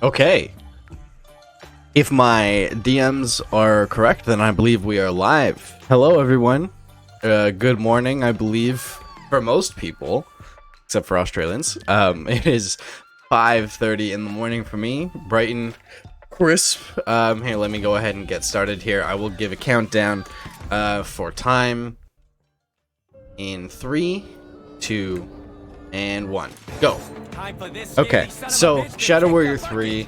Okay. If my DMs are correct, then I believe we are live. Hello, everyone. Good morning, I believe, for most people, except for Australians. It is 5:30 in the morning for me, bright and crisp. Here, let me go ahead and get started here. I will give a countdown for time in 3, 2, and 1. Go. Okay, so Shadow Warrior 3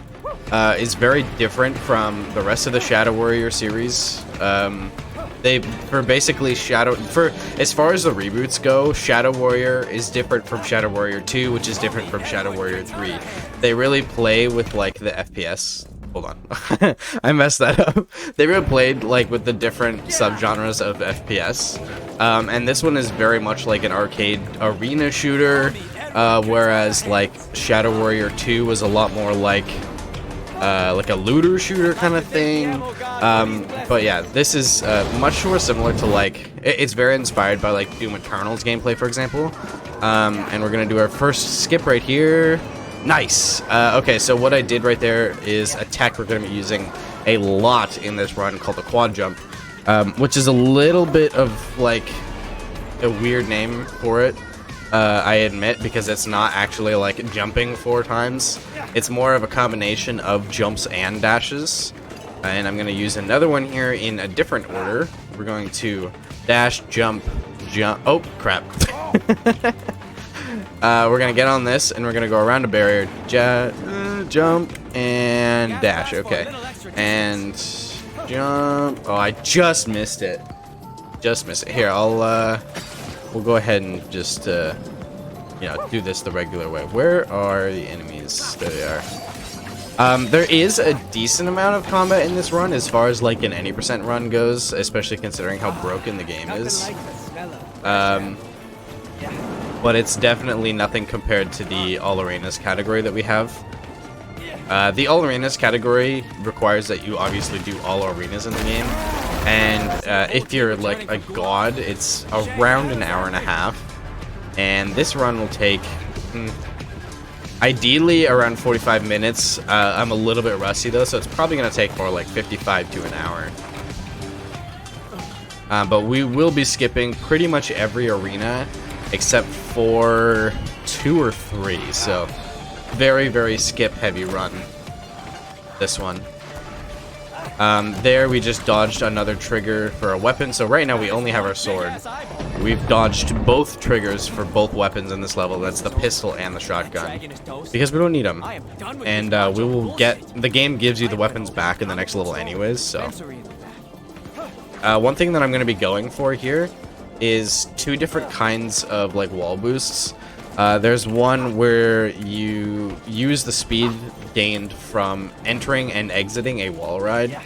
is very different from the rest of the Shadow Warrior series. As far as the reboots go, Shadow Warrior is different from Shadow Warrior 2, which is different from Shadow Warrior 3. They really play with like the FPS. Hold on, I messed that up. They really played like with the different subgenres of FPS, and this one is very much like an arcade arena shooter, whereas like Shadow Warrior 2 was a lot more like a looter shooter kind of thing. But yeah, this is much more similar to like it's very inspired by like Doom Eternal's gameplay, for example. And we're gonna do our first skip right here. Nice. Okay, so what I did right there is a tech we're going to be using a lot in this run called the quad jump, which is a little bit of like a weird name for it, I admit, because it's not actually like jumping 4 times. It's more of a combination of jumps and dashes, and I'm going to use another one here in a different order. We're going to dash, jump, jump. Oh, crap. We're gonna get on this, and we're gonna go around a barrier, jump, and dash. Okay, and jump. Oh, I just missed it. Here, we'll go ahead and just, do this the regular way. Where are the enemies? There they are. There is a decent amount of combat in this run, as far as like an any percent run goes, especially considering how broken the game is. But it's definitely nothing compared to the All Arenas category that we have. The All Arenas category requires that you obviously do all arenas in the game. And if you're like a god, it's around an hour and a half. And this run will take, ideally, around 45 minutes. I'm a little bit rusty though, so it's probably going to take more like 55 to an hour. But we will be skipping pretty much every arena except for 2 or 3, so very, very skip heavy run, this one. There we just dodged another trigger for a weapon, so right now we only have our sword. We've dodged both triggers for both weapons in this level. That's the pistol and the shotgun, because we don't need them, and we will get, the game gives you the weapons back in the next level anyways, so. One thing that I'm going to be going for here is 2 different kinds of like wall boosts. There's one where you use the speed gained from entering and exiting a wall ride,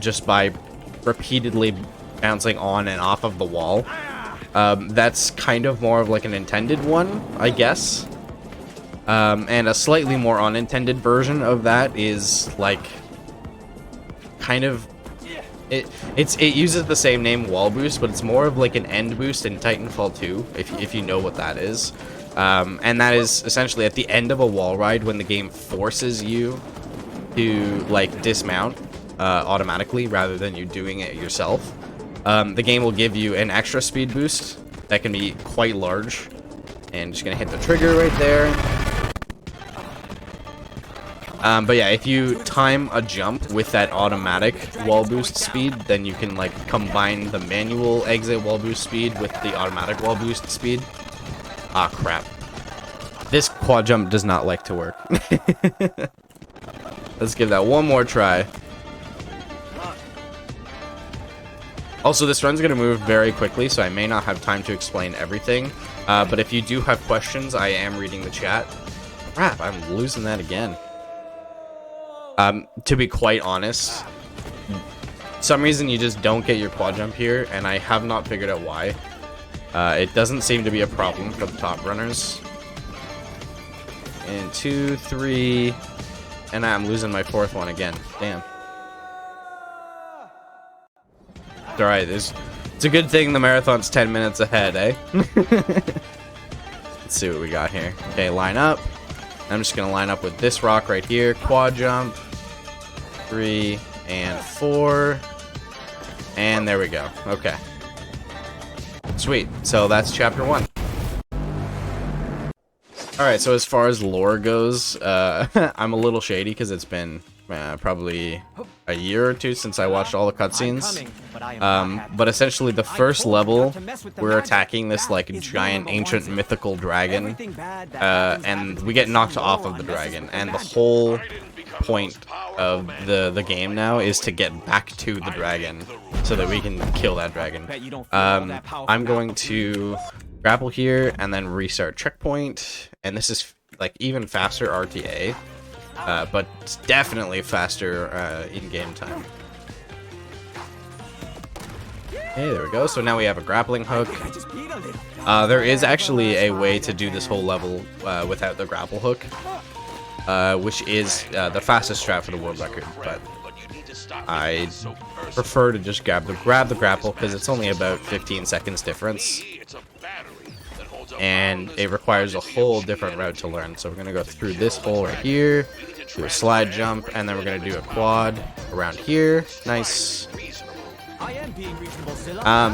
just by repeatedly bouncing on and off of the wall. That's kind of more of like an intended one, I guess. And a slightly more unintended version of that is like kind of It uses the same name, wall boost, but it's more of like an end boost in Titanfall 2, if you know what that is. And that is essentially at the end of a wall ride when the game forces you to like dismount automatically rather than you doing it yourself. The game will give you an extra speed boost that can be quite large. And just gonna hit the trigger right there. But yeah, if you time a jump with that automatic wall boost speed, then you can like combine the manual exit wall boost speed with the automatic wall boost speed. Ah, crap. This quad jump does not like to work. Let's give that one more try. Also, this run's going to move very quickly, so I may not have time to explain everything. But if you do have questions, I am reading the chat. Crap, I'm losing that again. To be quite honest, some reason you just don't get your quad jump here, and I have not figured out why. It doesn't seem to be a problem for the top runners. And 2, 3, and I'm losing my 4th one again. Damn. It's alright, it's a good thing the marathon's 10 minutes ahead, eh? Let's see what we got here. Okay, line up. I'm just gonna line up with this rock right here. Quad jump. 3 and 4. And there we go. Okay. Sweet. So that's chapter 1. Alright, so as far as lore goes, I'm a little shady because it's been probably a year or two since I watched all the cutscenes. But essentially the first level, we're attacking this like giant ancient mythical dragon, and we get knocked off of the dragon, and the whole point of the game now is to get back to the dragon so that we can kill that dragon. I'm going to grapple here and then restart checkpoint, and this is like even faster RTA, but it's definitely faster in-game time. Okay, there we go. So now we have a grappling hook. There is actually a way to do this whole level without the grapple hook, which is the fastest strat for the world record, but I prefer to just grab the grapple because it's only about 15 seconds difference, and it requires a whole different route to learn. So we're gonna go through this hole right here, do a slide jump, and then we're gonna do a quad around here. Nice.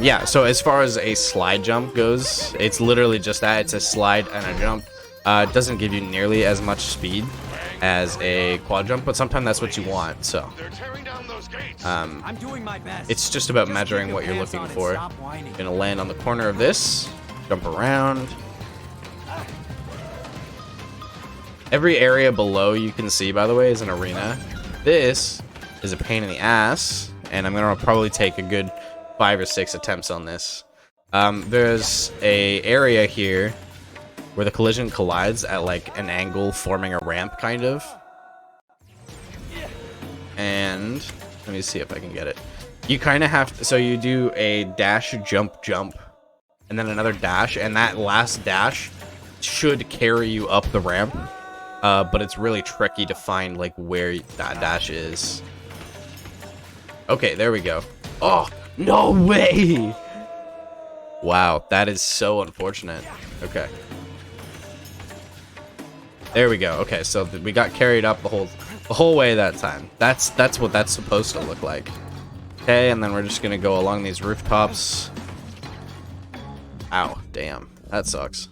Yeah, so as far as a slide jump goes, it's literally just that. It's a slide and a jump. It doesn't give you nearly as much speed as a quad jump, but sometimes that's what you want, so it's just about measuring what you're looking for. You're gonna land on the corner of this, jump around. Every area below you can see, by the way, is an arena. This is a pain in the ass, and I'm gonna probably take a good 5 or 6 attempts on this. There's a area here where the collision collides at like an angle, forming a ramp kind of. And let me see if I can get it. You kind of have to, so you do a dash, jump, jump, and then another dash, and that last dash should carry you up the ramp. But it's really tricky to find like where that dash is. Okay, there we go. Oh, no way! Wow, that is so unfortunate. Okay. There we go. Okay, so we got carried up the whole way that time. That's what that's supposed to look like. Okay, and then we're just gonna go along these rooftops. Ow, damn, that sucks.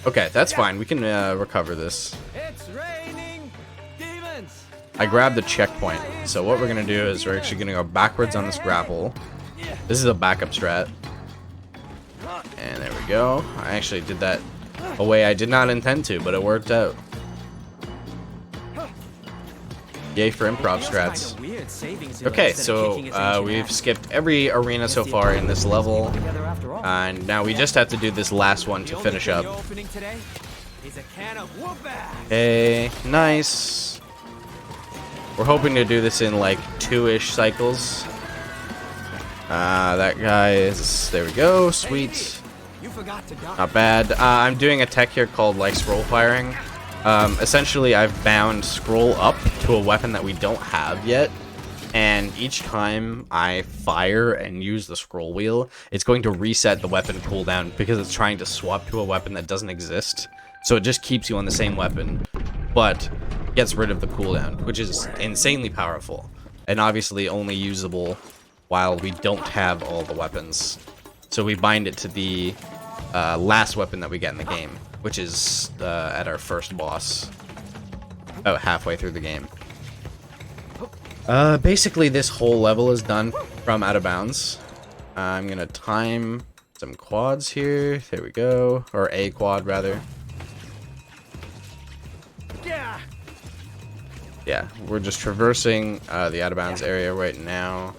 Okay, that's fine. We can recover this. It's raining demons. I grabbed the checkpoint, so what we're gonna do is we're actually gonna go backwards on this grapple. This is a backup strat. And there we go. I actually did that a way I did not intend to, but it worked out. Yay for improv strats. Okay, so we've skipped every arena so far in this level, and now we just have to do this last one to finish up. Okay, nice. We're hoping to do this in like 2-ish cycles. That guy is, there we go, sweet. Not bad. I'm doing a tech here called like scroll firing. Essentially I've bound scroll up to a weapon that we don't have yet, and each time I fire and use the scroll wheel, it's going to reset the weapon cooldown because it's trying to swap to a weapon that doesn't exist. So it just keeps you on the same weapon, but gets rid of the cooldown, which is insanely powerful, and obviously only usable while we don't have all the weapons. So we bind it to the last weapon that we get in the game, which is at our first boss, about halfway through the game. Basically this whole level is done from out of bounds. I'm gonna time some quads here. There we go, or a quad rather. Yeah, we're just traversing the out of bounds area right now.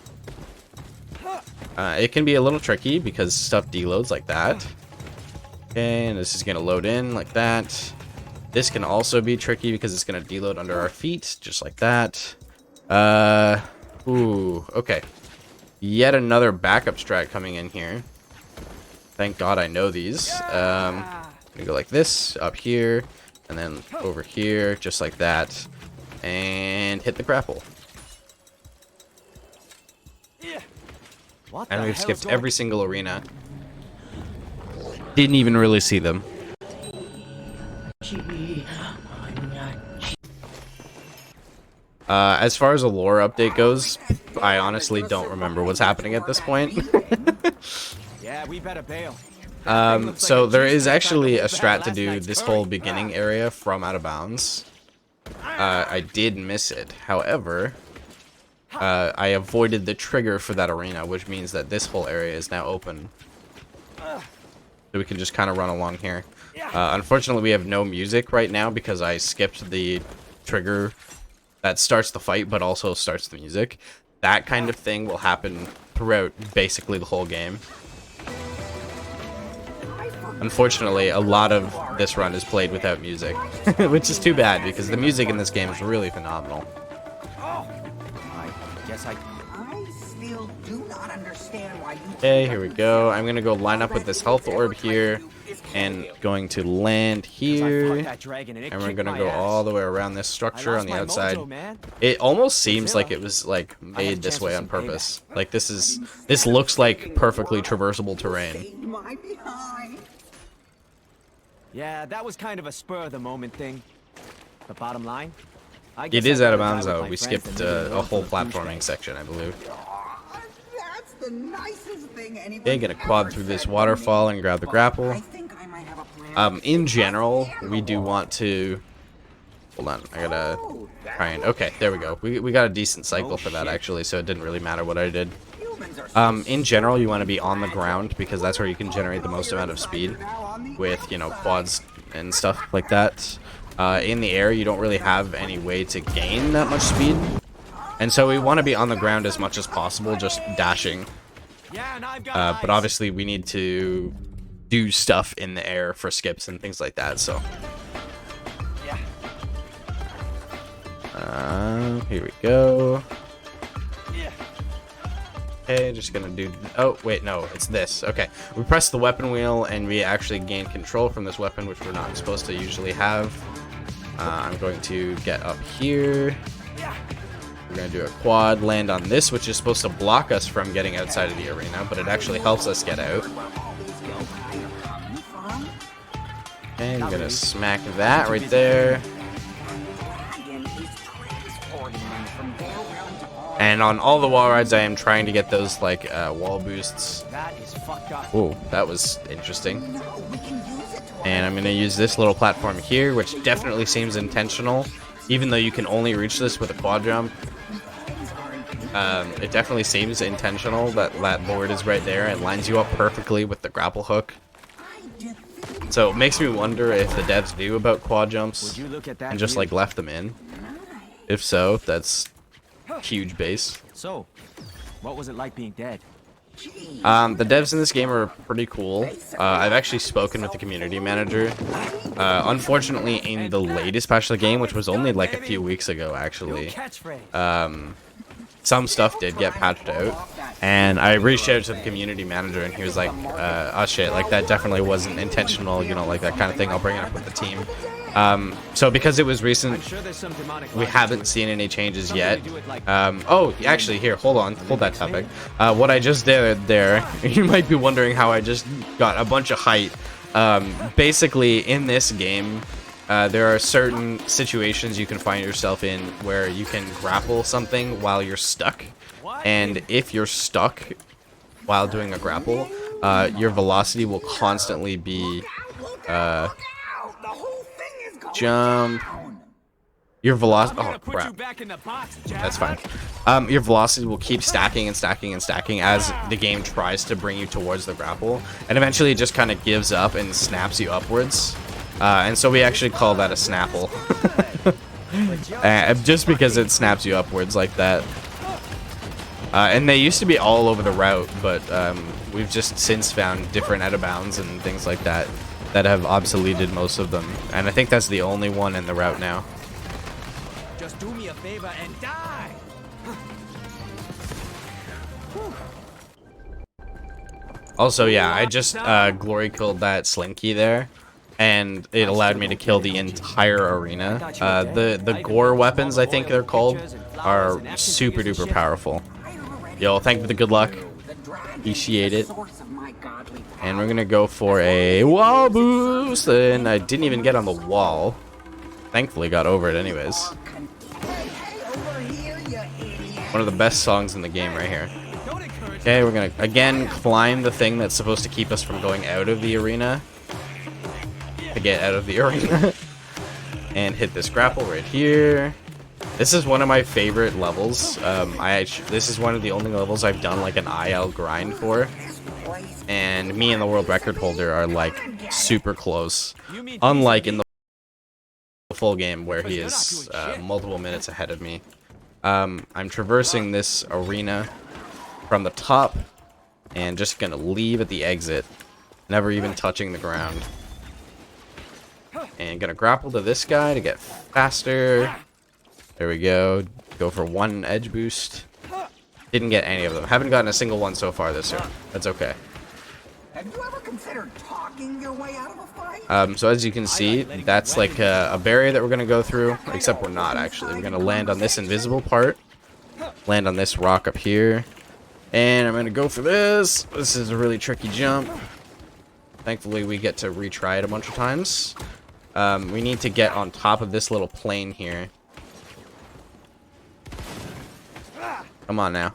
It can be a little tricky because stuff deloads like that. Okay, and this is gonna load in like that. This can also be tricky because it's gonna deload under our feet, just like that. Ooh, okay. Yet another backup strat coming in here. Thank God I know these. Gonna go like this, up here, and then over here, just like that. And hit the grapple. And we've skipped every single arena. Didn't even really see them. As far as a lore update goes, I honestly don't remember what's happening at this point. Yeah, we better bail. So there is actually a strat to do this whole beginning area from out of bounds. I did miss it. However, I avoided the trigger for that arena, which means that this whole area is now open. So we can just kind of run along here. Unfortunately, we have no music right now because I skipped the trigger that starts the fight, but also starts the music. That kind of thing will happen throughout basically the whole game. Unfortunately, a lot of this run is played without music, which is too bad because the music in this game is really phenomenal. I guess I still do not understand why you. Okay, here we go. I'm gonna go line up with this health orb here, and going to land here, and we're gonna go all the way around this structure on the outside. It almost seems like it was like made this way on purpose. Like this looks like perfectly traversable terrain. Yeah, that was kind of a spur of the moment thing. The bottom line, It is out of bounds though. We skipped a whole platforming section, I believe. That's the nicest thing anyone. Okay, gonna quad through this waterfall and grab the grapple. I think I might have a plan. In general, we do want to. Hold on, I gotta try and. Okay, there we go. We got a decent cycle for that actually, so it didn't really matter what I did. In general, you want to be on the ground because that's where you can generate the most amount of speed with, you know, quads and stuff like that. In the air, you don't really have any way to gain that much speed. And so we want to be on the ground as much as possible, just dashing. But obviously we need to do stuff in the air for skips and things like that, so. Here we go. Okay, just gonna do. Oh wait, no, it's this. Okay, we press the weapon wheel and we actually gain control from this weapon, which we're not supposed to usually have. I'm going to get up here. We're gonna do a quad, land on this, which is supposed to block us from getting outside of the arena, but it actually helps us get out. And I'm gonna smack that right there. And on all the wall rides, I am trying to get those, like, wall boosts. Ooh, that was interesting. And I'm going to use this little platform here, which definitely seems intentional. Even though you can only reach this with a quad jump. It definitely seems intentional that that board is right there and lines you up perfectly with the grapple hook. So it makes me wonder if the devs knew about quad jumps and just, like, left them in. If so, that's huge base. So, what was it like being dead? The devs in this game are pretty cool. I've actually spoken with the community manager. Unfortunately, in the latest patch of the game, which was only like a few weeks ago, actually, some stuff did get patched out. And I reached out to the community manager, and he was like, oh shit, like that definitely wasn't intentional, you know, like that kind of thing. I'll bring it up with the team. So because it was recent, we haven't seen any changes yet. Oh, actually, here, hold that topic. What I just did there, you might be wondering how I just got a bunch of height. Basically, in this game, there are certain situations you can find yourself in where you can grapple something while you're stuck. And if you're stuck while doing a grapple, your velocity will constantly be... jump. Your velocity. Oh crap. That's fine. Your velocity will keep stacking and stacking and stacking as the game tries to bring you towards the grapple, and eventually it just kind of gives up and snaps you upwards. And so we actually call that a snapple. Just because it snaps you upwards like that. And they used to be all over the route, but we've just since found different out of bounds and things like that that have obsoleted most of them, and I think that's the only one in the route now. Just do me a favor and die. Also, yeah, I just glory killed that slinky there, and it allowed me to kill the entire arena. The gore weapons, I think they're called, are super duper powerful. Yo, thank you for the good luck. Appreciate it. And we're gonna go for a wall boost, and I didn't even get on the wall. Thankfully got over it anyways. One of the best songs in the game right here. Okay, we're gonna again climb the thing that's supposed to keep us from going out of the arena. To get out of the arena. And hit this grapple right here. This is one of my favorite levels. This is one of the only levels I've done like an IL grind for. And me and the world record holder are like super close. Unlike in the full game where he is multiple minutes ahead of me. I'm traversing this arena from the top and just gonna leave at the exit, never even touching the ground. And gonna grapple to this guy to get faster. There we go. Go for one edge boost. Didn't get any of them. Haven't gotten a single one so far this year. That's okay. Have you ever considered talking your way out of a fight? So as you can see, that's like a barrier that we're gonna go through. Except we're not actually. We're gonna land on this invisible part. Land on this rock up here. And I'm gonna go for this. This is a really tricky jump. Thankfully we get to retry it a bunch of times. We need to get on top of this little plane here. Come on now.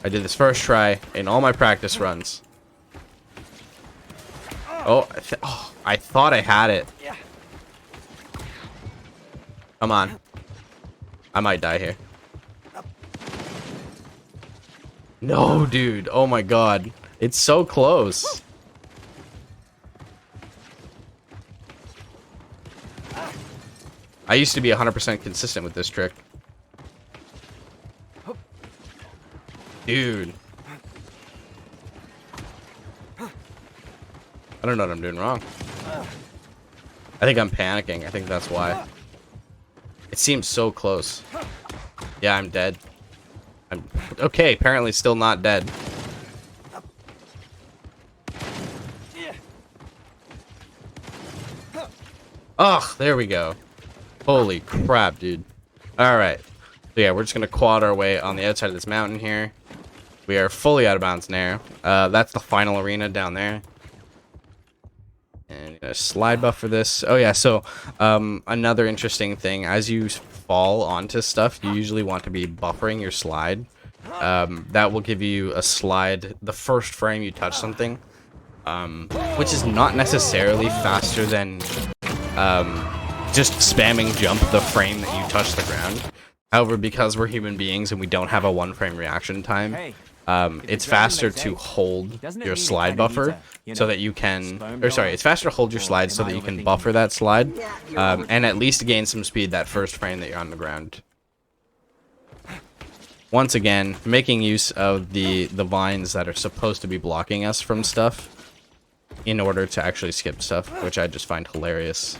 I did this first try in all my practice runs. Oh, I thought I had it. Come on. I might die here. No, dude. Oh my god. It's so close. I used to be 100% consistent with this trick. Dude. I don't know what I'm doing wrong. I think I'm panicking. I think that's why. It seems so close. Yeah, I'm dead. I'm okay, apparently still not dead. Ugh, there we go. Holy crap, dude. Alright. So yeah, we're just gonna quad our way on the outside of this mountain here. We are fully out of bounds now. That's the final arena down there. And a slide buff for this. Oh yeah, so another interesting thing, as you fall onto stuff, you usually want to be buffering your slide. That will give you a slide the first frame you touch something, which is not necessarily faster than just spamming jump the frame that you touch the ground. However, because we're human beings and we don't have a one frame reaction time, it's faster to hold your slide buffer so that you can, or sorry, it's faster to hold your slide so that you can buffer that slide, and at least gain some speed that first frame that you're on the ground. Once again, making use of the vines that are supposed to be blocking us from stuff in order to actually skip stuff, which I just find hilarious.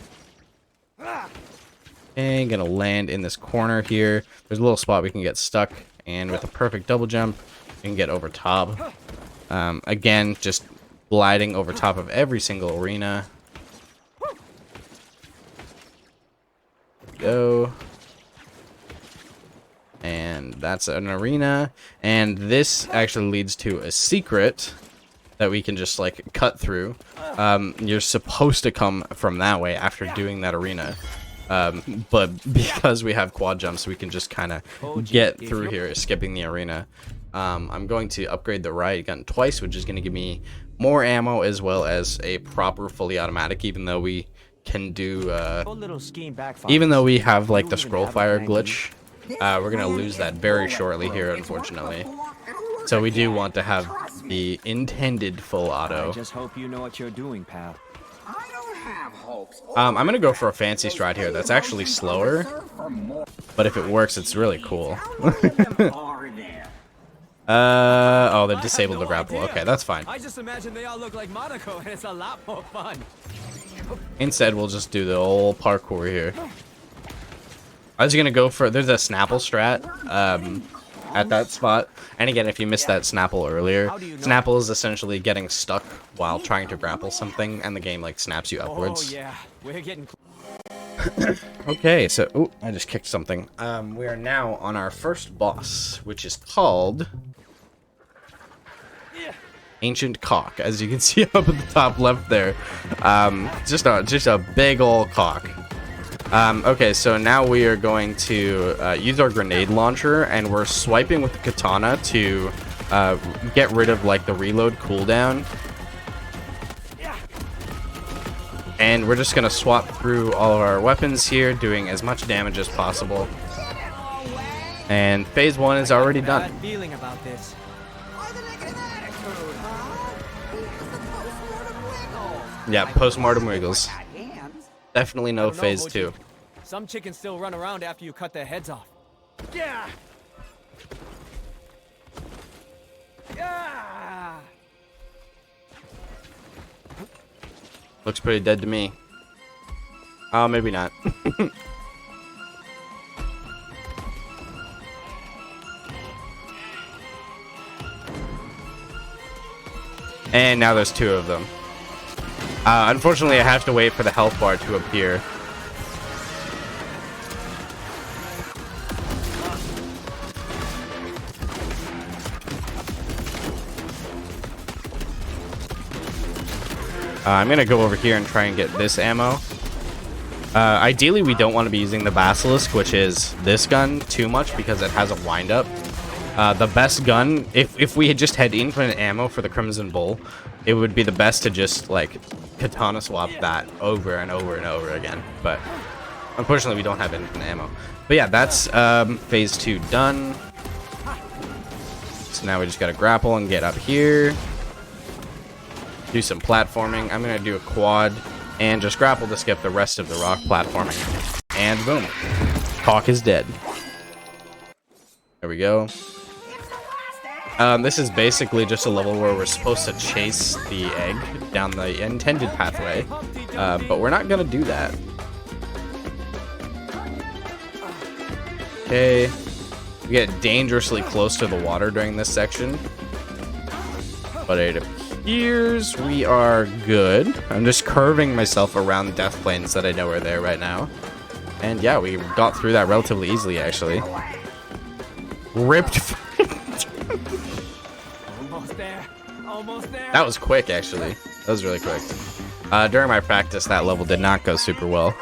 Okay, gonna land in this corner here. There's a little spot we can get stuck, and with a perfect double jump, we can get over top. Again, just gliding over top of every single arena. Go. And that's an arena. And this actually leads to a secret that we can just like cut through. You're supposed to come from that way after doing that arena. But because we have quad jumps, we can just kind of get through here, skipping the arena. I'm going to upgrade the riot gun twice, which is going to give me more ammo as well as a proper fully automatic, even though we can do, even though we have like the scroll fire glitch. We're going to lose that very shortly here, unfortunately. So we do want to have the intended full auto. I just hope you know what you're doing, pal. I don't have hopes. I'm gonna go for a fancy stride here that's actually slower, but if it works, it's really cool. Oh, they're disabled the grapple. Okay, that's fine. I just imagine they all look like Monaco, and it's a lot more fun. Instead, we'll just do the old parkour here. I was gonna go for, there's a Snapple strat at that spot. And again, if you missed that Snapple earlier, Snapple is essentially getting stuck while trying to grapple something, and the game like snaps you upwards. Oh yeah, we're getting. Okay, so ooh, I just kicked something. We are now on our first boss, which is called ancient cock, as you can see up at the top left there. Just a big old cock. Okay, so now we are going to use our grenade launcher, and we're swiping with the katana to get rid of like the reload cooldown. And we're just gonna swap through all of our weapons here, doing as much damage as possible. And phase 1 is already done. Bad feeling about this. Yeah, post-mortem wiggles. Definitely no I don't know, phase Mochi. 2. Some chickens still run around after you cut their heads off. Yeah. Yeah. Looks pretty dead to me. Oh, maybe not. And now there's 2 of them. Unfortunately, I have to wait for the health bar to appear. I'm gonna go over here and try and get this ammo. Ideally, we don't want to be using the Basilisk, which is this gun, too much because it has a wind-up. The best gun, if we had just had infinite ammo for the Crimson Bull, it would be the best to just, like, katana swap that over and over and over again. But unfortunately, we don't have infinite ammo. But yeah, that's phase 2 done. So now we just gotta grapple and get up here. Do some platforming. I'm gonna do a quad and just grapple to skip the rest of the rock platforming. And boom. Hawk is dead. There we go. This is basically just a level where we're supposed to chase the egg down the intended pathway, but we're not gonna do that. Okay. We get dangerously close to the water during this section, but it appears we are good. I'm just curving myself around death planes that I know are there right now. And yeah, we got through that relatively easily, actually. Ripped. Almost there. Almost there. That was quick, actually. That was really quick. During my practice, that level did not go super well.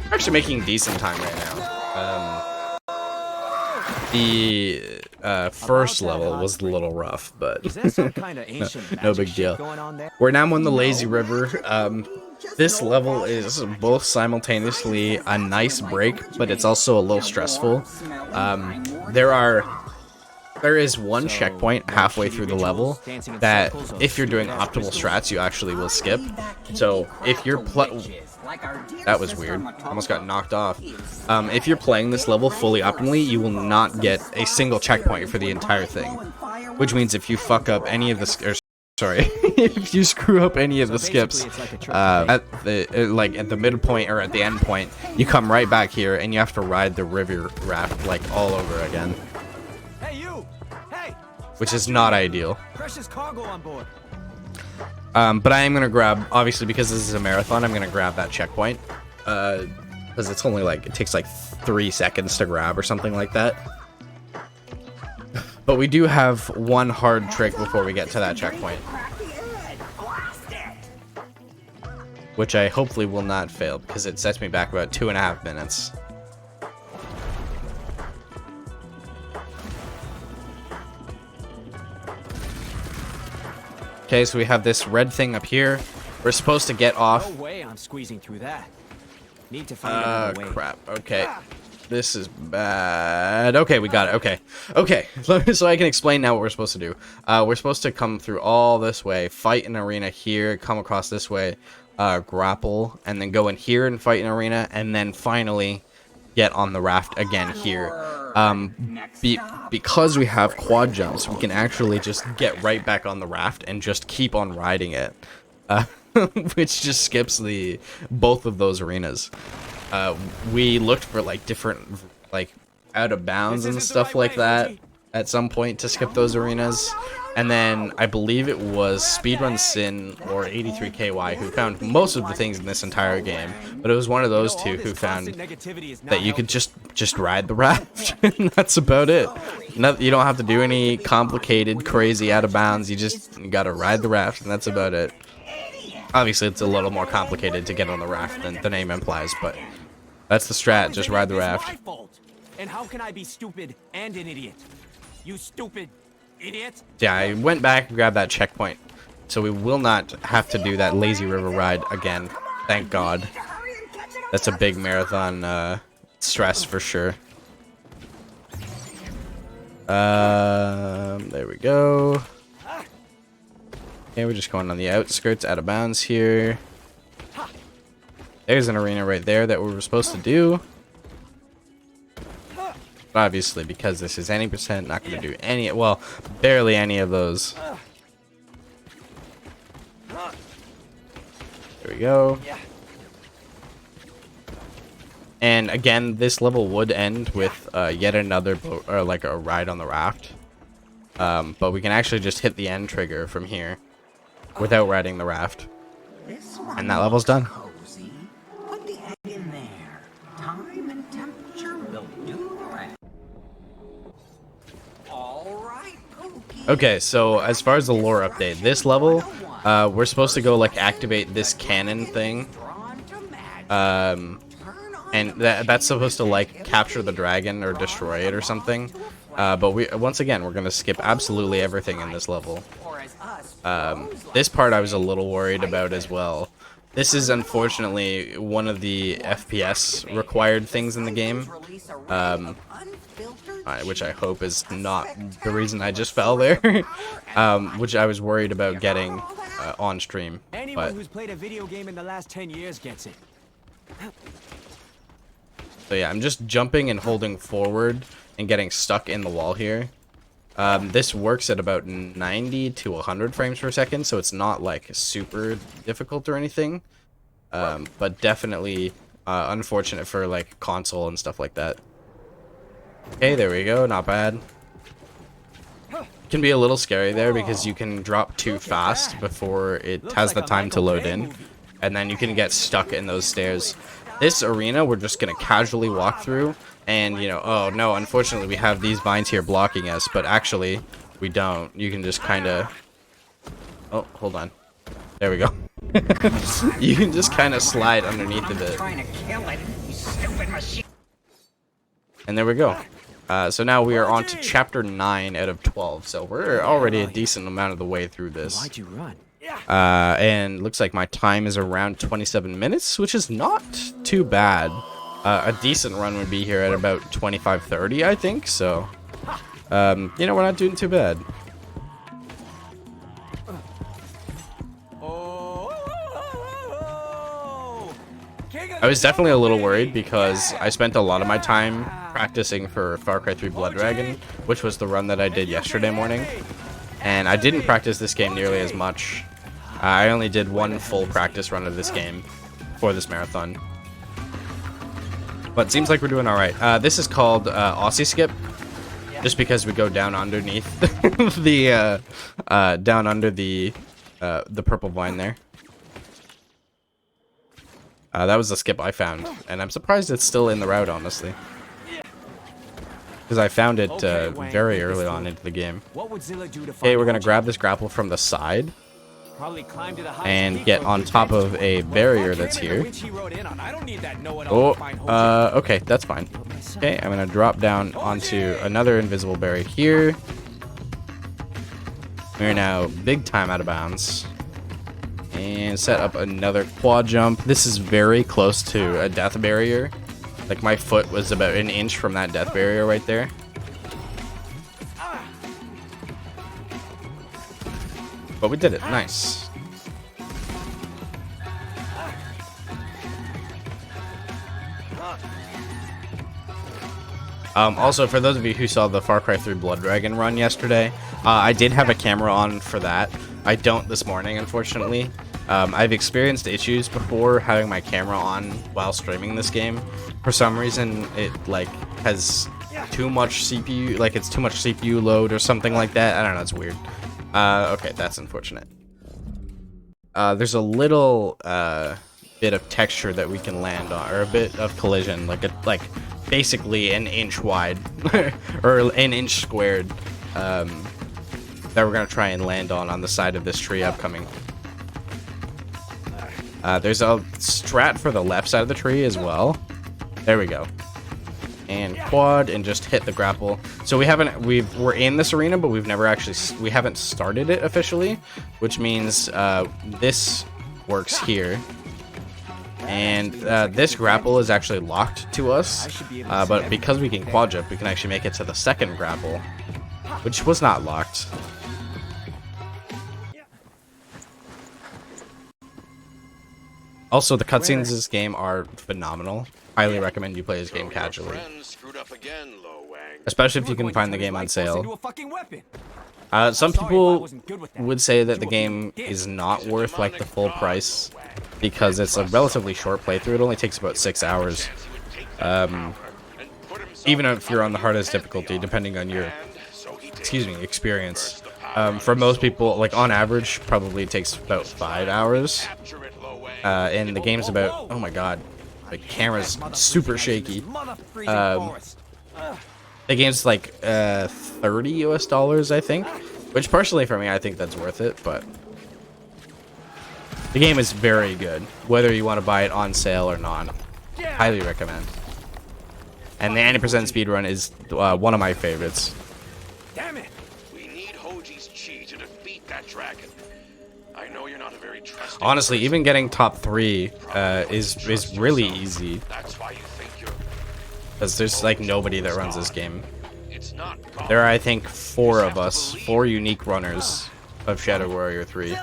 We're actually making decent time right now. The first level was a little rough, but Is that some kind of ancient no magic big shit deal. going on there? We're now on the lazy river. This level is both simultaneously a nice break, but it's also a little stressful. There is one checkpoint halfway through the level that, if you're doing optimal strats, you actually will skip. So if you're that was weird. Almost got knocked off. If you're playing this level fully optimally, you will not get a single checkpoint for the entire thing. Which means if you fuck up any of the if you screw up any of the skips at the midpoint or at the end point, you come right back here and you have to ride the river raft like all over again. Hey, you! Hey! Which is not ideal. Precious cargo on board. But I am gonna grab, obviously because this is a marathon, I'm gonna grab that checkpoint. Because it's only like, it takes like 3 seconds to grab or something like that. But we do have one hard trick before we get to that checkpoint, which I hopefully will not fail because it sets me back about 2.5 minutes. Okay, so we have this red thing up here. We're supposed to get off. No way I'm squeezing through that. Need to find another way. Crap. Okay. This is bad. Okay, we got it. Okay. Okay. So I can explain now what we're supposed to do. We're supposed to come through all this way, fight an arena here, come across this way, grapple, and then go in here and fight an arena, and then finally get on the raft again here. Because we have quad jumps, we can actually just get right back on the raft and just keep on riding it. Which just skips both of those arenas. We looked for like different, like out of bounds and stuff like that, at some point to skip those arenas. And then I believe it was Speedrun Sin or 83KY who found most of the things in this entire game. But it was one of those two who found that you could just ride the raft. And that's about it. You don't have to do any complicated, crazy out of bounds. You gotta ride the raft, and that's about it. Obviously, it's a little more complicated to get on the raft than the name implies, but that's the strat. Just ride the raft. And how can I be stupid and an idiot? You stupid idiot. Yeah, I went back and grabbed that checkpoint, so we will not have to do that lazy river ride again. Thank God. That's a big marathon stress for sure. There we go. Okay, we're just going on the outskirts, out of bounds here. There's an arena right there that we were supposed to do. But obviously, because this is any percent, not going to do any, well, barely any of those. There we go. And again, this level would end with yet another boat, or like a ride on the raft. But we can actually just hit the end trigger from here without riding the raft. And that level's done. Cozy. Put the egg in there. Time and temperature will do the rest. All right, Pookie. Okay, so as far as the lore update, this level, we're supposed to go like activate this cannon thing. And that's supposed to like capture the dragon or destroy it or something. But once again, we're gonna skip absolutely everything in this level. This part I was a little worried about as well. This is unfortunately one of the FPS required things in the game, which I hope is not the reason I just fell there, which I was worried about getting on stream. Anyone who's played a video game in the last 10 years gets it. So yeah, I'm just jumping and holding forward and getting stuck in the wall here. This works at about 90 to 100 frames per second, so it's not like super difficult or anything. But definitely unfortunate for like console and stuff like that. Okay, there we go, not bad. Can be a little scary there because you can drop too fast before it has the time to load in, and then you can get stuck in those stairs. This arena we're just gonna casually walk through, and you know, oh no, unfortunately we have these vines here blocking us, but actually we don't. You can just kind of, oh, hold on, there we go. You can just kind of slide underneath of it, and there we go. So now we are on to chapter 9 out of 12, so we're already a decent amount of the way through this. Why'd you run? And looks like my time is around 27 minutes, which is not too bad. A decent run would be here at about 25-30, I think, so you know, we're not doing too bad. I was definitely a little worried because I spent a lot of my time practicing for Far Cry 3 Blood Dragon, which was the run that I did yesterday morning, and I didn't practice this game nearly as much. I only did one full practice run of this game for this marathon. But it seems like we're doing alright. This is called Aussie Skip, just because we go down underneath the down under the purple vine there. That was the skip I found, and I'm surprised it's still in the route, honestly, because I found it very early on into the game. Okay, we're gonna grab this grapple from the side and get on top of a barrier that's here. Oh, okay, that's fine. Okay, I'm gonna drop down onto another invisible barrier here. We're now big time out of bounds. And set up another quad jump. This is very close to a death barrier. Like, my foot was about an inch from that death barrier right there. But we did it. Nice. Also, for those of you who saw the Far Cry 3 Blood Dragon run yesterday, I did have a camera on for that. I don't this morning, unfortunately. I've experienced issues before having my camera on while streaming this game. For some reason, it like has too much CPU, like it's too much CPU load or something like that. I don't know, it's weird. Okay, that's unfortunate. There's a little bit of texture that we can land on, or a bit of collision, like basically an inch wide or an inch squared, that we're gonna try and land on the side of this tree upcoming. There's a strat for the left side of the tree as well. There we go. And quad and just hit the grapple. So we're in this arena, but we haven't started it officially, which means this works here. And this grapple is actually locked to us, but because we can quad jump, we can actually make it to the second grapple, which was not locked. Also, the cutscenes in this game are phenomenal. Highly recommend you play this game casually, especially if you can find the game on sale. Some people would say that the game is not worth like the full price because it's a relatively short playthrough. It only takes about 6 hours. Even if you're on the hardest difficulty, depending on your, experience. For most people, like on average, probably takes about 5 hours. And the game's about, oh my god, the camera's super shaky. The game's like $30 US, I think, which personally for me, I think that's worth it, but the game is very good, whether you want to buy it on sale or not. Highly recommend. And the 90% speedrun is one of my favorites. Damn it! We need Hoji's chi to defeat that dragon. I know you're not a very trusting Honestly, person. even getting top 3 is really easy. That's why you think you're... Because there's like nobody that runs this game. It's not gone. There are, I think, 4 of us, 4 unique runners of Shadow Warrior 3.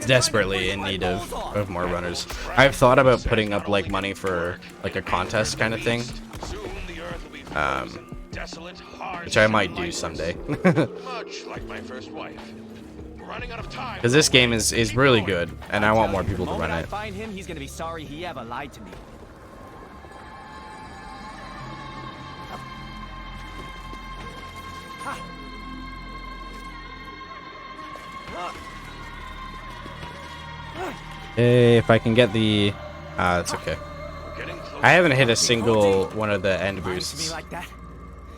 Desperately in need of more runners. I've thought about putting up like money for like a contest kind of thing, Soon the earth will be filled with some desolate, hard, which I might do someday. much like my first wife. We're running out of time. Because this game is really good, and I want more people to run it. Find him, he's gonna be sorry he ever lied to me. Hey, if I can get the... it's okay. We're getting close. I haven't hit a single one of the end To me boosts. like that.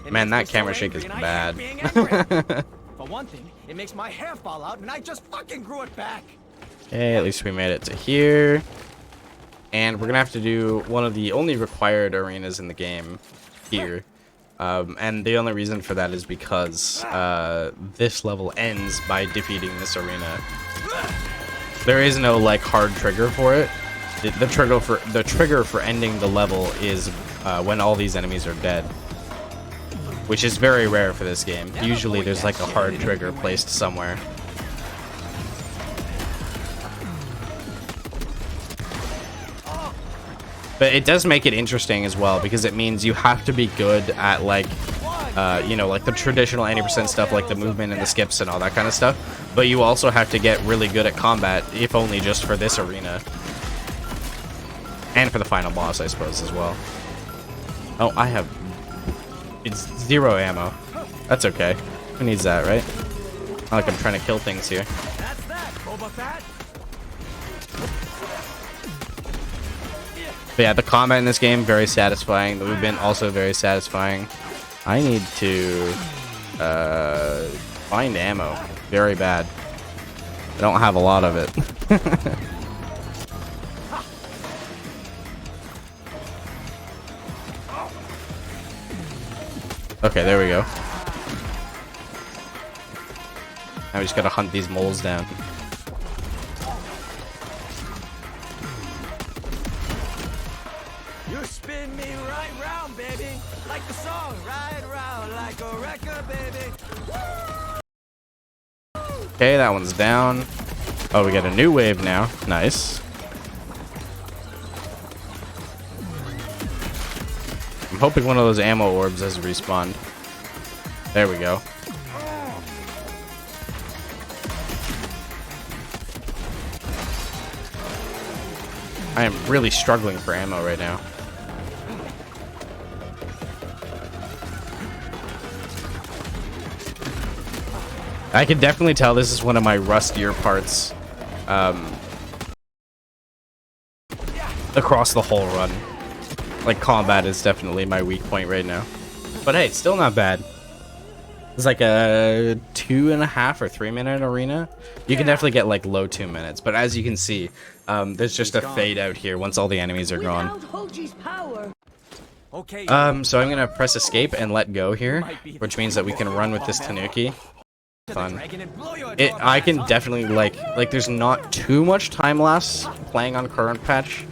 It Man, makes that me camera so shake is angry and I bad. hate being angry. For one thing, it makes my hair fall out and I just fucking grew it back. Okay, at least we made it to here. And we're gonna have to do one of the only required arenas in the game here. And the only reason for that is because this level ends by defeating this arena. There is no like hard trigger for it. The trigger for ending the level is when all these enemies are dead, which is very rare for this game. Usually there's like a hard trigger placed somewhere. But it does make it interesting as well, because it means you have to be good at like, you know, like the traditional 90% stuff, like the movement and the skips and all that kind of stuff. But you also have to get really good at combat, if only just for this arena. And for the final boss, I suppose, as well. Oh, I have... It's 0 ammo. That's okay. Who needs that, right? Not like I'm trying to kill things here. That's that, Boba Fett. But yeah, the combat in this game, very satisfying. The movement, also very satisfying. I need to find ammo. Very bad. I don't have a lot of it. Okay, there we go. Now we just gotta hunt these moles down. You spin me right round, baby. Like the song, right round like a record, baby. Okay, that one's down. Oh, we got a new wave now. Nice. I'm hoping one of those ammo orbs has respawned. There we go. I am really struggling for ammo right now. I can definitely tell this is one of my rustier parts across the whole run. Like, combat is definitely my weak point right now. But hey, still not bad. It's like a 2.5 or 3 minute arena. You can definitely get like low 2 minutes, but as you can see, there's just a fade out here once all the enemies are gone. Okay. So I'm gonna press escape and let go here, which means that we can run with this Tanuki. Fun. I can definitely like there's not too much time lapse playing on current patch,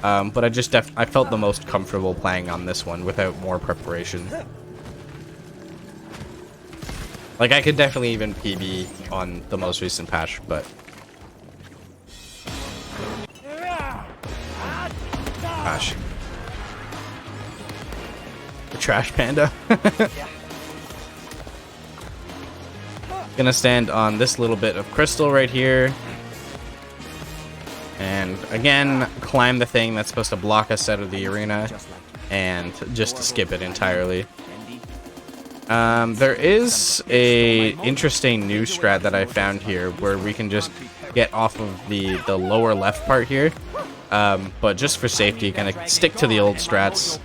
but I felt the most comfortable playing on this one without more preparation. Like, I could definitely even PB on the most recent patch, but... Gosh. The trash panda. Gonna stand on this little bit of crystal right here. And, again, climb the thing that's supposed to block us out of the arena. And just skip it entirely. There is a interesting new strat that I found here where we can just get off of the lower left part here, but just for safety, gonna stick to the old strats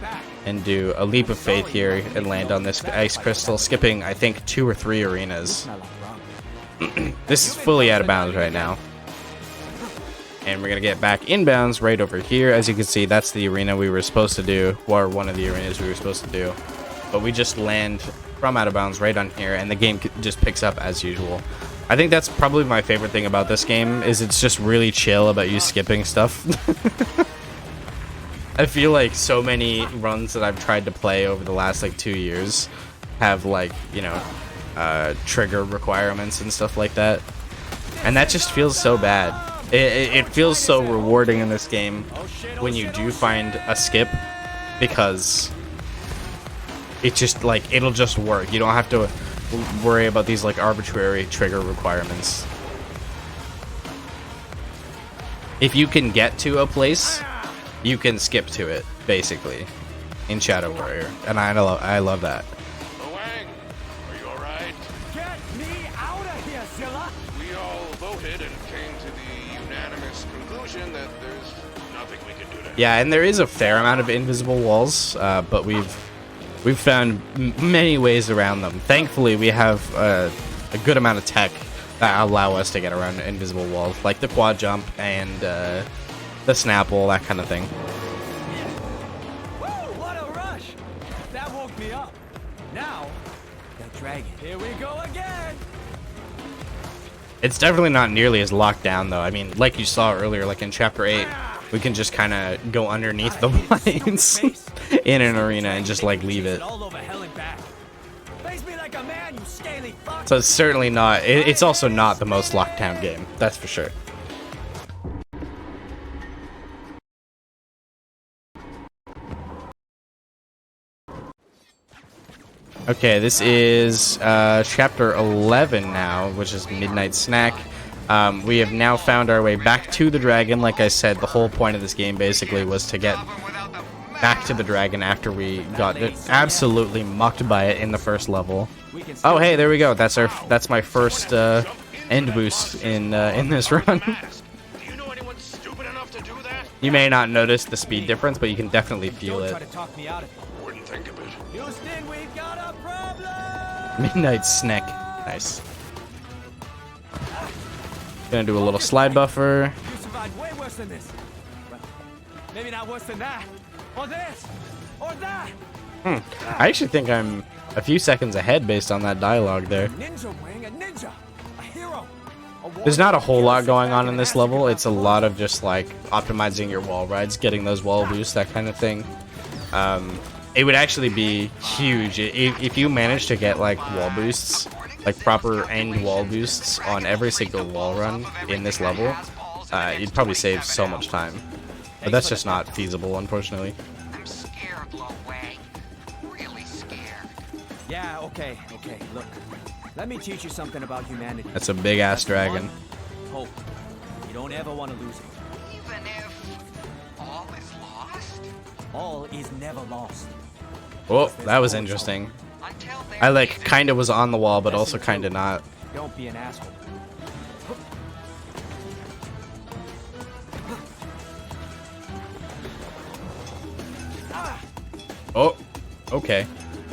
and do a leap of faith here and land on this ice crystal, skipping I think 2 or 3 arenas. This is fully out of bounds right now, and we're gonna get back inbounds right over here. As you can see, that's the arena we were supposed to do, or one of the arenas we were supposed to do, but we just land from out of bounds right on here, and the game just picks up as usual. I think that's probably my favorite thing about this game, is it's just really chill about you skipping stuff. I feel like so many runs that I've tried to play over the last like 2 years have like, you know, trigger requirements and stuff like that, and that just feels so bad. It feels so rewarding in this game when you do find a skip, because it's just like, it'll just work. You don't have to worry about these like arbitrary trigger requirements. If you can get to a place, you can skip to it, basically, in Shadow Warrior, and I love that. Wang, are you alright? Get me out of here, Zilla! We all voted and came to the unanimous conclusion that there's nothing we can do to Yeah, and there is a fair amount of invisible walls, but we've found many ways around them. Thankfully, we have a good amount of tech that allow us to get around invisible walls, like the quad jump and the snapple, that kind of thing. Woo, what a rush! That woke me up. Now, that dragon. Here we go again. It's definitely not nearly as locked down, though. I mean, like you saw earlier, like in Chapter 8, we can just kind of go underneath the blinds in an arena and just, like, leave it. All over hell and back. Face me like a man, you scaly fuck. So it's certainly not... It's also not the most locked down game. That's for sure. Okay, this is Chapter 11 now, which is Midnight Snack. We have now found our way back to the dragon. Like I said, the whole point of this game basically was to get back to the dragon after we got absolutely mucked by it in the first level. Oh, hey, there we go. That's my first end boost in this run. Do you know anyone stupid enough to do that? You may not notice the speed difference, but you can definitely feel Don't it. try to talk me out of it. Wouldn't think of it. Houston, we've got a problem! Midnight Snack. Nice. Gonna do a little slide buffer. You survived way worse than this. Well, maybe not worse than that. Or this. Or that. I actually think I'm a few seconds ahead based on that dialogue there. Ninja Wing, a ninja. A hero. There's not a whole lot going on in this level. It's a lot of just like optimizing your wall rides, getting those wall boosts, that kind of thing. It would actually be huge if you manage to get like wall boosts, like proper end wall boosts on every single wall run in this level. You'd probably save so much time, but that's just not feasible, unfortunately. I'm scared, Lo Wang. Really scared. Yeah, okay. Look, let me teach you something about humanity. That's a big ass dragon. Hope. You don't ever want to lose it. Even if all is lost? All is never lost. Oh, that was interesting. Until I like kind of was on the wall, but also kind of not. Don't be an asshole. Oh, okay.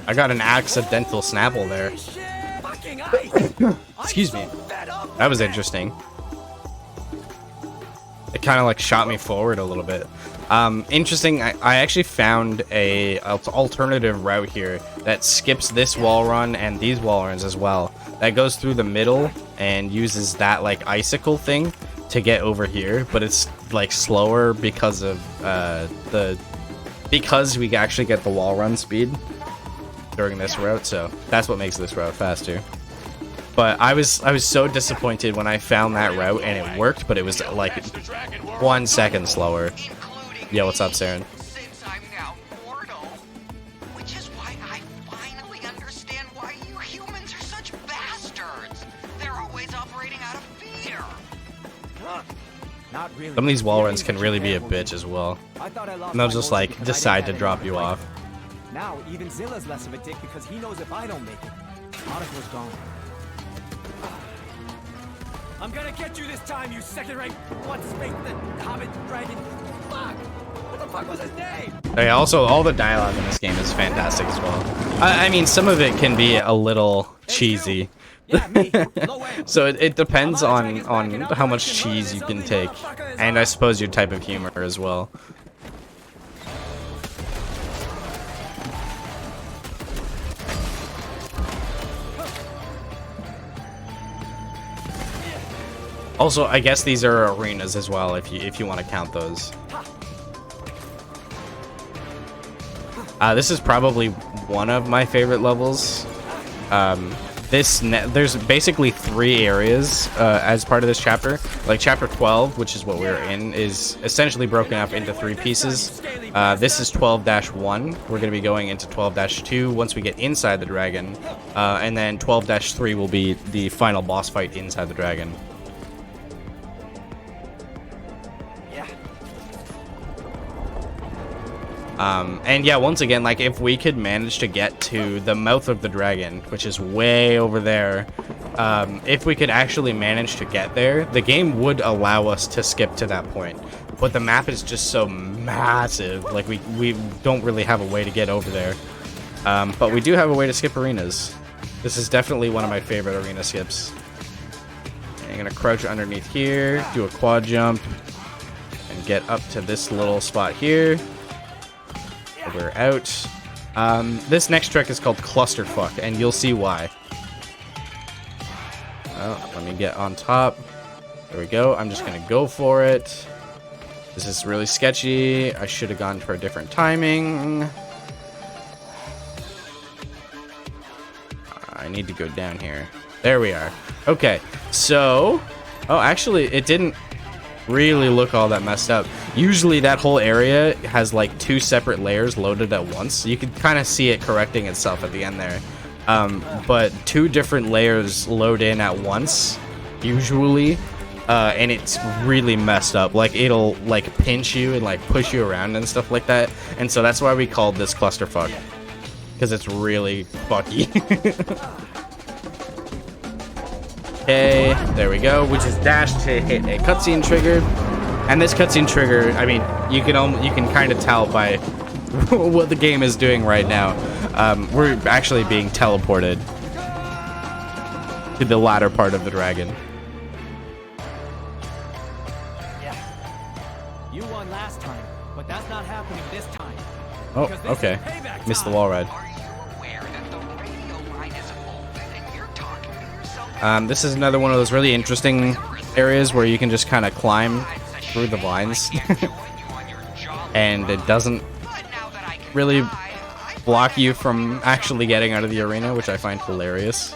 I got an accidental Snapple there. Fucking ice. Excuse me. I'm so fed up That was with interesting. It kind of like shot me forward a little bit. Interesting. I actually found a alternative route here that skips this wall run and these wall runs as well. That goes through the middle and uses that like icicle thing to get over here, but it's like slower because of because we actually get the wall run speed during this route, so that's what makes this route faster. But I was so disappointed when I found that route and it worked, but it was like 1 second slower. Yo, what's up, Saren? Since I'm now mortal. Which is why I finally understand why you humans are such bastards. They're always operating out of fear. Not really. Some of these wall runs can really be a bitch as well. I thought I lost And they'll my just mojo like because I decide to didn't have drop any you fight. off. Now even Zilla's less of a dick because he knows if I don't make it, Monaco's gone. I'm gonna get you this time, you second-rate what's-his-face, the Hobbit dragon. Fuck! What the fuck was his name? Okay, also, all the dialogue in this game is fantastic as well. I mean, some of it can be a little cheesy. Yeah, me. Low end. So it depends on how much cheese you can take, and I suppose your type of humor as well. Also, I guess these are arenas as well, if you want to count those. This is probably one of my favorite levels. There's basically 3 areas as part of this chapter. Like chapter 12, which is what we're in, is essentially broken up into 3 pieces. This is 12-1. We're going to be going into 12-2 once we get inside the dragon. And then 12-3 will be the final boss fight inside the dragon. And yeah, once again, like if we could manage to get to the mouth of the dragon, which is way over there, if we could actually manage to get there, the game would allow us to skip to that point. But the map is just so massive, like we don't really have a way to get over there. But we do have a way to skip arenas. This is definitely one of my favorite arena skips. I'm gonna crouch underneath here, do a quad jump, and get up to this little spot here. We're out. This next trick is called Clusterfuck, and you'll see why. Oh, let me get on top. There we go. I'm just gonna go for it. This is really sketchy. I should have gone for a different timing. I need to go down here. There we are. Okay, so... Oh, actually, it didn't really look all that messed up. Usually that whole area has like 2 separate layers loaded at once. You can kind of see it correcting itself at the end there. But 2 different layers load in at once, usually, and it's really messed up. Like it'll like pinch you and like push you around and stuff like that. And so that's why we called this clusterfuck, because it's really fucky. Okay, there we go, which is dash to hit a cutscene trigger. And this cutscene trigger, I mean, you can kind of tell by what the game is doing right now. We're actually being teleported to the latter part of the dragon. Yeah. You won last time, but that's not happening this time. Oh, Because this okay. is payback Missed the time. wall ride. Are you aware that the radio line is open and you're talking to yourself? This is another one of those really interesting areas where you can just kind of climb through the vines. And it doesn't really block you from actually getting out of the arena, which I find hilarious.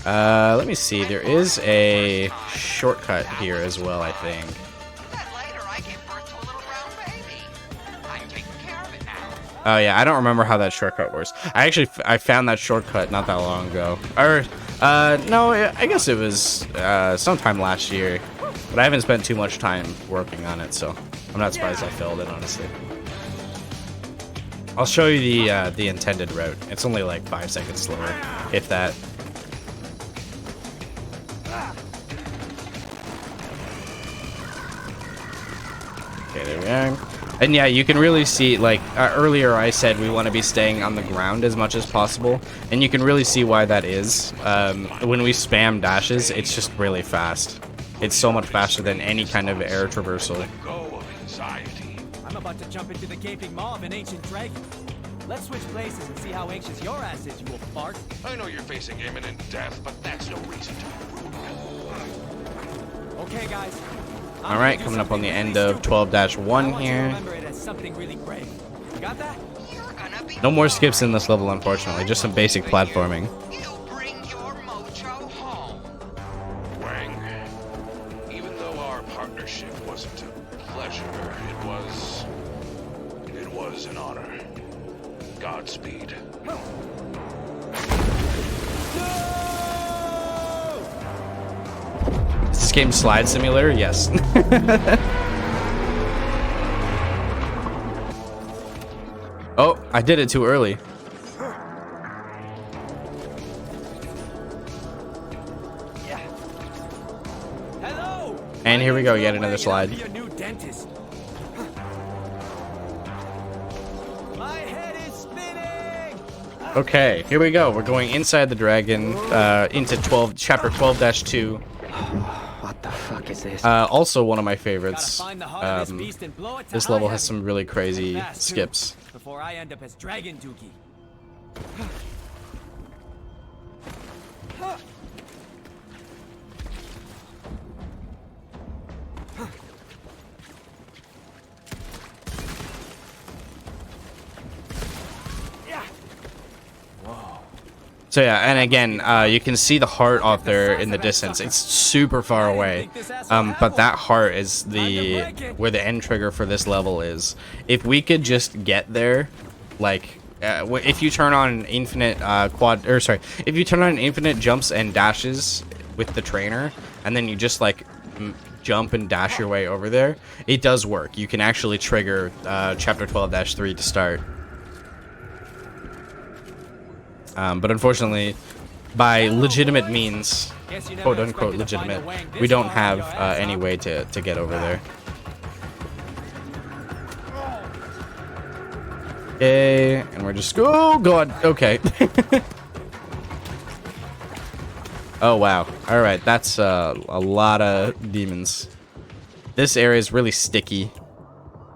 Let me see. There is a shortcut here as well, I think. Then later I gave birth to a little brown baby. I'm taking care of it now. Oh yeah, I don't remember how that shortcut works. I found that shortcut not that long ago. Or, no, I guess it was sometime last year. But I haven't spent too much time working on it, so I'm not surprised I failed it, honestly. I'll show you the intended route. It's only like 5 seconds slower, if that. Okay, there we are. And yeah, you can really see, like, earlier I said we want to be staying on the ground as much as possible. And you can really see why that is. When we spam dashes, it's just really fast. It's so much faster than any kind of air traversal. Let go of anxiety. I'm about to jump into the gaping maw of an ancient dragon. Let's switch places and see how anxious your ass is, you will fart. I know you're facing imminent death, but that's no reason to be rude. Okay, guys. All right, coming up on the end of 12-1 here. Remember it as something really brave. You got that? You're gonna be No more skips in this level, unfortunately. Just some basic platforming. You bring your mojo home. Wang, even though our partnership wasn't a pleasure, it was an honor. Godspeed. Is this game Slide Simulator? Yes. Oh, I did it too early. Hello. And here we go, yet another slide. Be a new dentist. My head is spinning. Okay, here we go. We're going inside the dragon, into chapter 12-2. What the fuck is this? Also one of my Gotta favorites. find the heart of this beast and blow it to This high level has heaven. some really crazy Fast, too, skips. Before I end up as Dragon Dookie. So yeah, and again, you can see the heart off there in the distance. It's super far away, but that heart is where the end trigger for this level is. If we could just get there, like, if you turn on infinite if you turn on infinite jumps and dashes with the trainer, and then you just like jump and dash your way over there, it does work. You can actually trigger chapter 12-3 to start. But unfortunately, by legitimate means, quote unquote legitimate, we don't have any way to get over there. Okay, and we're just, oh god, okay. Oh wow, all right, that's a lot of demons. This area is really sticky,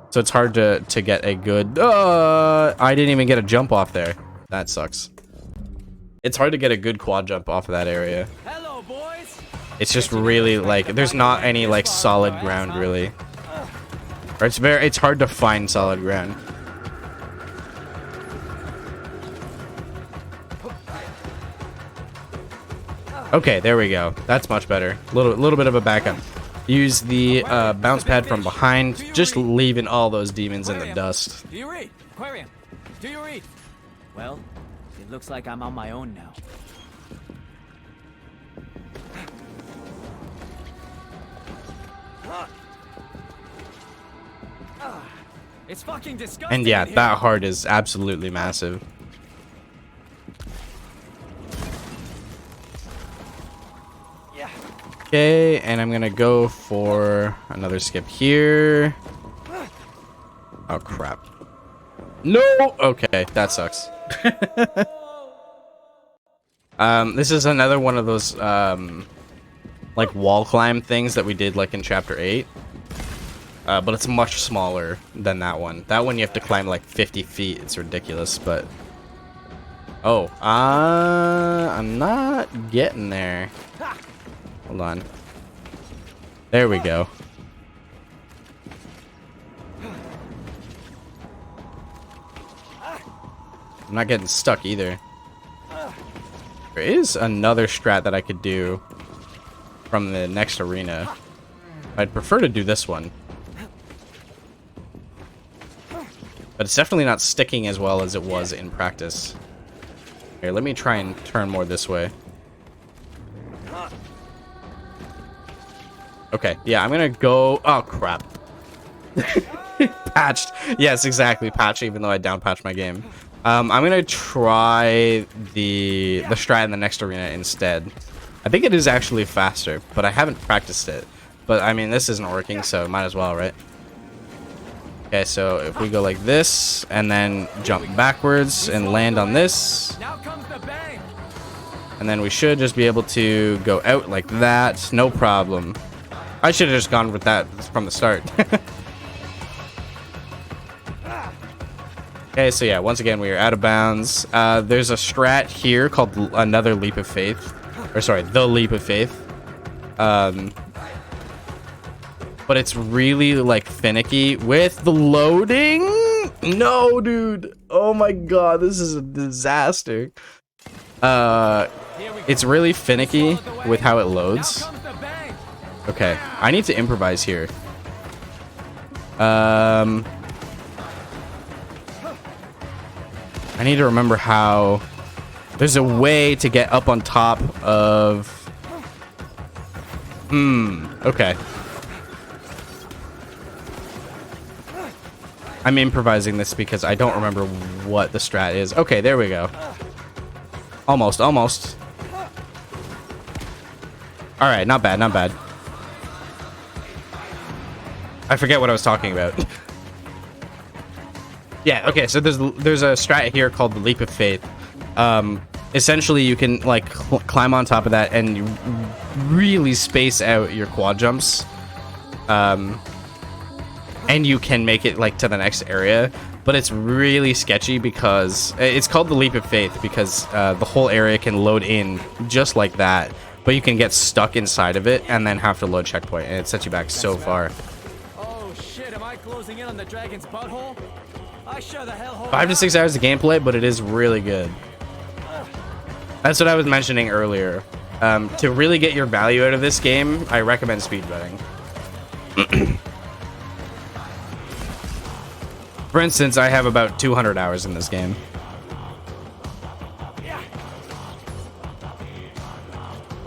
so it's hard to get a good, I didn't even get a jump off there. That sucks. It's hard to get a good quad jump off of that area. Hello, boys. It's just really like there's not any like solid ground really. Or it's hard to find solid ground. Okay, there we go. That's much better. Little bit of a backup. Use the bounce pad from behind, just leaving all those demons in the dust. Do you read? Aquarium, do you read? Well, it looks like I'm on my own now. It's fucking disgusting. And yeah, in here. that heart is absolutely massive. Yeah. Okay, and I'm gonna go for another skip here. Oh crap. No! Okay, that sucks. This is another one of those like wall climb things that we did like in chapter 8. But it's much smaller than that one. That one you have to climb like 50 feet. It's ridiculous, but oh, I'm not getting there. Hold on. There we go. I'm not getting stuck either. There is another strat that I could do from the next arena. I'd prefer to do this one. But it's definitely not sticking as well as it was in practice. Here, let me try and turn more this way. Okay, yeah, I'm gonna go... Oh, crap. Patched. Yes, exactly, patched, even though I down patched my game. I'm gonna try the strat in the next arena instead. I think it is actually faster, but I haven't practiced it. But I mean, this isn't working, so might as well, right? Okay, so if we go like this and then jump backwards and land on this, Now comes the bang. and then we should just be able to go out like that, no problem. I should have just gone with that from the start. Okay, so yeah, once again, we are out of bounds. There's a strat here called another leap of faith. Or sorry, the leap of faith. But it's really, like, finicky with the loading. No, dude. Oh my god, this is a disaster. It's really finicky with how it loads. Now comes the bang. Okay, I need to improvise here. I need to remember how... There's a way to get up on top of... Okay. I'm improvising this because I don't remember what the strat is. Okay, there we go. Almost, almost. Alright, not bad, not bad. I forget what I was talking about. Yeah, okay, so there's a strat here called the Leap of Faith. Essentially, you can, like, climb on top of that and you really space out your quad jumps. And you can make it, like, to the next area. But it's really sketchy because... It's called the Leap of Faith because the whole area can load in just like that. But you can get stuck inside of it and then have to load checkpoint. And it sets you back so far. Oh shit, am I closing in on the dragon's butthole? I sure the hell hope 5 to 6 hours of gameplay, but it is really good. That's what I was mentioning earlier. To really get your value out of this game, I recommend speedrunning. For instance, I have about 200 hours in this game.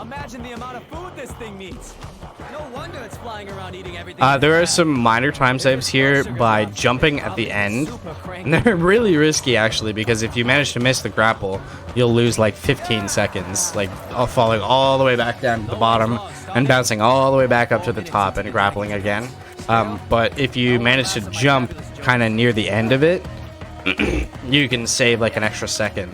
Imagine the amount of food this thing needs. No wonder it's flying around eating everything. There are some minor time saves here by jumping at the end. And they're really risky, actually, because if you manage to miss the grapple, you'll lose like 15 seconds, like falling all the way back down to the bottom and bouncing all the way back up to the top and grappling again. But if you manage to jump kind of near the end of it, you can save like an extra second.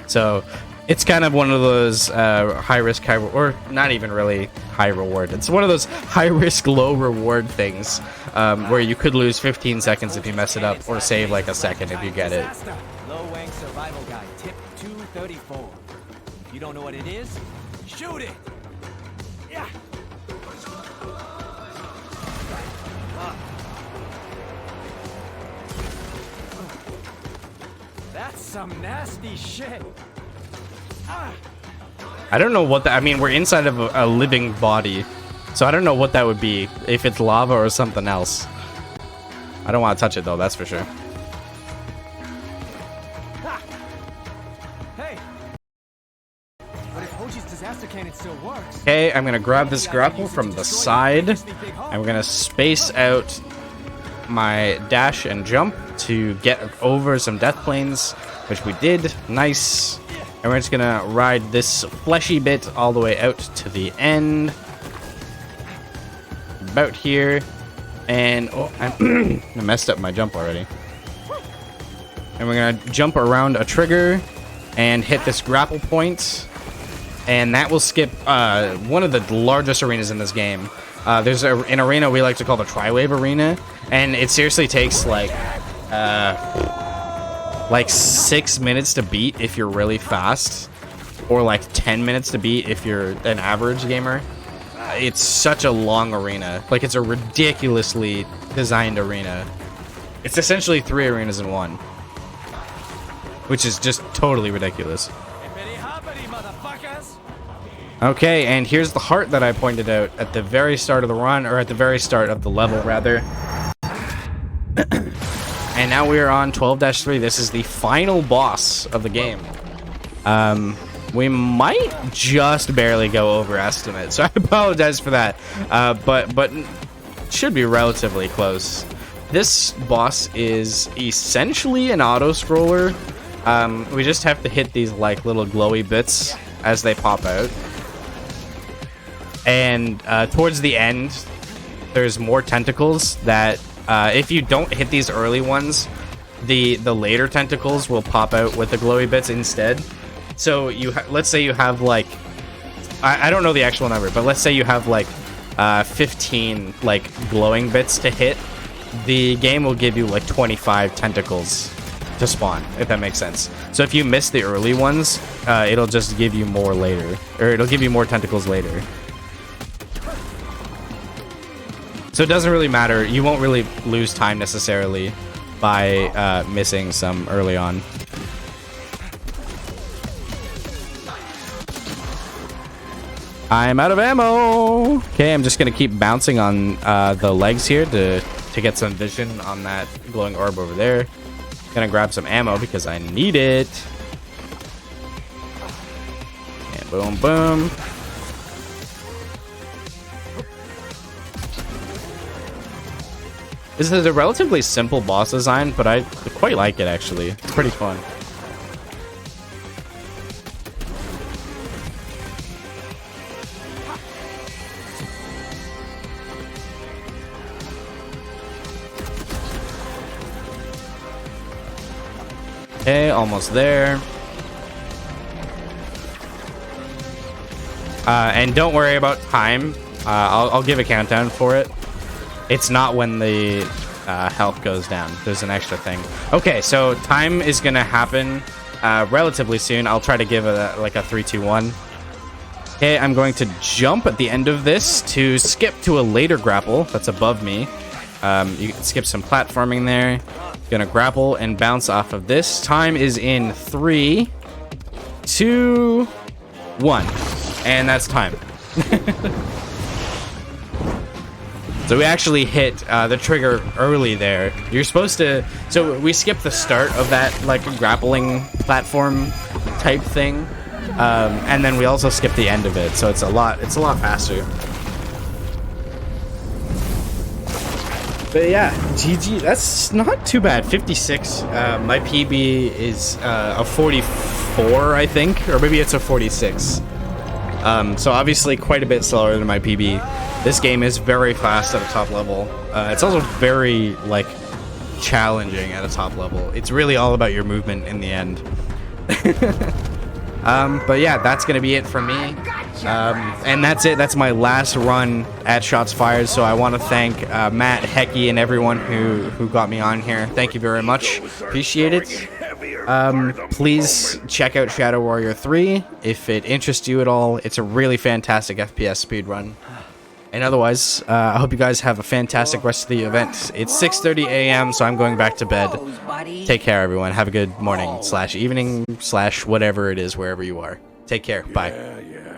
So it's kind of one of those high risk, or not even really high reward. It's one of those high risk, low reward things where you could lose 15 seconds if you mess it up, or save like a second if you get it. Low wang survival guide, tip 234. If you don't know what it is, shoot it. Yeah. That's some nasty shit. I don't know what that... I mean, we're inside of a living body, so I don't know what that would be, if it's lava or something else. I don't want to touch it, though, that's for sure. Hey. But if Hoji's disaster cannon still works. Okay, I'm going to grab this grapple from the side. I'm going to space out my dash and jump to get over some death planes, which we did. Nice. And we're just gonna ride this fleshy bit all the way out to the end. About here. And oh, I messed up my jump already. And we're gonna jump around a trigger and hit this grapple point. And that will skip one of the largest arenas in this game. There's an arena we like to call the Tri-Wave Arena. And it seriously takes like 6 minutes to beat if you're really fast, or like 10 minutes to beat if you're an average gamer. It's such a long arena. Like, it's a ridiculously designed arena. It's essentially 3 arenas in one, which is just totally ridiculous. Hippity hoppity, motherfuckers. Okay, and here's the heart that I pointed out at the very start of the run, or at the very start of the level, rather. And now we are on 12-3. This is the final boss of the game. We might just barely go over estimate, so I apologize for that. But should be relatively close. This boss is essentially an auto-scroller. We just have to hit these like little glowy bits as they pop out. And towards the end, there's more tentacles that if you don't hit these early ones, the later tentacles will pop out with the glowy bits instead. So let's say you have like, I don't know the actual number, but let's say you have like 15 like glowing bits to hit. The game will give you like 25 tentacles to spawn, if that makes sense. So if you miss the early ones, it'll just give you more later, or it'll give you more tentacles later. So it doesn't really matter. You won't really lose time necessarily by missing some early on. I'm out of ammo. Okay, I'm just gonna keep bouncing on the legs here to get some vision on that glowing orb over there. Gonna grab some ammo because I need it. And boom, boom. This is a relatively simple boss design, but I quite like it actually. It's pretty fun. Okay, almost there. And don't worry about time. I'll give a countdown for it. It's not when the health goes down. There's an extra thing. Okay, so time is gonna happen relatively soon. I'll try to give it like a 3, 2, 1. Okay, I'm going to jump at the end of this to skip to a later grapple that's above me. You can skip some platforming there. Gonna grapple and bounce off of this. Time is in 3, 2, 1. And that's time. So we actually hit the trigger early there. You're supposed to... So we skipped the start of that like grappling platform type thing. And then we also skipped the end of it. So it's a lot faster. But yeah, GG. That's not too bad. 56. My PB is a 44, I think. Or maybe it's a 46. So obviously quite a bit slower than my PB. This game is very fast at a top level. It's also very, like, challenging at a top level. It's really all about your movement in the end. But yeah, that's going to be it for me. And that's it. That's my last run at Shots Fired. So I want to thank Matt, Hecky, and everyone who got me on here. Thank you very much. Appreciate it. Please check out Shadow Warrior 3 if it interests you at all. It's a really fantastic FPS speedrun. And otherwise, I hope you guys have a fantastic rest of the event. It's 6:30 a.m., so I'm going back to bed. Take care, everyone. Have a good morning / evening / whatever it is, wherever you are. Take care. Bye. Yeah.